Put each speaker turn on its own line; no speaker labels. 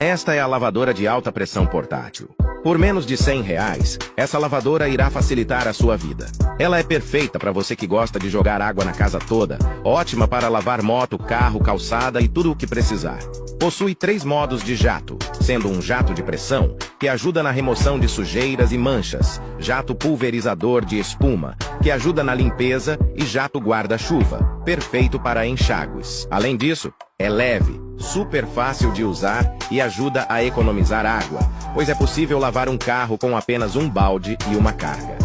Esta é a lavadora de alta pressão portátil. Por menos de R$ 100, essa lavadora irá facilitar a sua vida. Ela é perfeita para você que gosta de jogar água na casa toda, ótima para lavar moto, carro, calçada e tudo o que precisar. Possui 3 modos de jato, sendo um jato de pressão, que ajuda na remoção de sujeiras e manchas, jato pulverizador de espuma, que ajuda na limpeza, e jato guarda-chuva, perfeito para enxágues. Além disso, é leve, super fácil de usar e ajuda a economizar água, pois é possível lavar um carro com apenas um balde e uma carga.